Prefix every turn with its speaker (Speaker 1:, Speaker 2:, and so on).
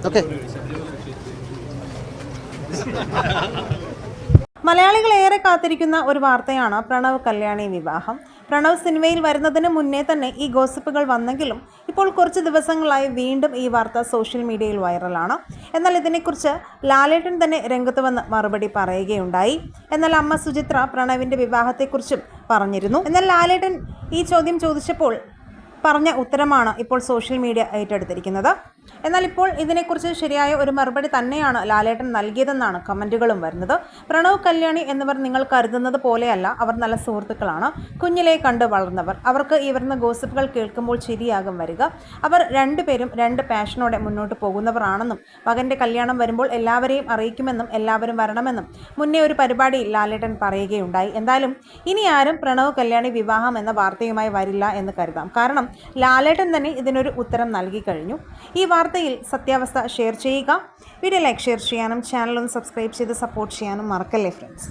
Speaker 1: Okay.
Speaker 2: മലയാളികൾ ഏറെ കാത്തിരിക്കുന്ന ഒരു വാർത്തയാണ് പ്രണവ് കല്യാണി വിവാഹം. പ്രണവ് സിനിമയിൽ വരുന്നതിന് മുന്നേ തന്നെ ഈ ഗോസിപ്പുകൾ വന്നെങ്കിലും ഇപ്പോൾ കുറച്ച് ദിവസങ്ങളായി വീണ്ടും ഈ വാർത്ത സോഷ്യൽ മീഡിയയിൽ വൈറലാണ്. എന്നാൽ ഇതിനെക്കുറിച്ച് ലാലേട്ടൻ തന്നെ രംഗത്ത് വന്ന് മറുപടി പറയുകയുണ്ടായി. എന്നാൽ അമ്മ സുചിത്ര പ്രണവിൻ്റെ വിവാഹത്തെക്കുറിച്ചും പറഞ്ഞിരുന്നു. എന്നാൽ ലാലേട്ടൻ ഈ ചോദ്യം ചോദിച്ചപ്പോൾ പറഞ്ഞ ഉത്തരമാണ് ഇപ്പോൾ സോഷ്യൽ മീഡിയ ഏറ്റെടുത്തിരിക്കുന്നത്. എന്നാൽ ഇപ്പോൾ ഇതിനെക്കുറിച്ച് ശരിയായ ഒരു മറുപടി തന്നെയാണ് ലാലേട്ടൻ നൽകിയതെന്നാണ് കമൻറ്റുകളും വരുന്നത്. പ്രണവ് കല്യാണി എന്നിവർ നിങ്ങൾ കരുതുന്നത് പോലെയല്ല. അവർ നല്ല സുഹൃത്തുക്കളാണ്. കുഞ്ഞിലെ കണ്ട് വളർന്നവർ. അവർക്ക് ഈ വരുന്ന ഗോസിപ്പുകൾ കേൾക്കുമ്പോൾ ചിരിയാകും വരിക. അവർ രണ്ടുപേരും രണ്ട് പാഷനോടെ മുന്നോട്ട് പോകുന്നവരാണെന്നും മകൻ്റെ കല്യാണം വരുമ്പോൾ എല്ലാവരെയും അറിയിക്കുമെന്നും എല്ലാവരും വരണമെന്നും മുന്നേ ഒരു പരിപാടിയിൽ ലാലേട്ടൻ പറയുകയുണ്ടായി. എന്തായാലും ഇനി ആരും പ്രണവ് കല്യാണി വിവാഹം എന്ന വാർത്തയുമായി വരില്ല എന്ന് കരുതാം. കാരണം ലാലേട്ടൻ തന്നെ ഇതിനൊരു ഉത്തരം നൽകി കഴിഞ്ഞു. ഈ വാർത്തയിൽ സത്യാവസ്ഥ ഷെയർ ചെയ്യുക. വീഡിയോ ലൈക്ക് ഷെയർ ചെയ്യാനും ചാനൽ ഒന്ന് സബ്സ്ക്രൈബ് ചെയ്ത് സപ്പോർട്ട് ചെയ്യാനും മറക്കല്ലേ ഫ്രണ്ട്സ്.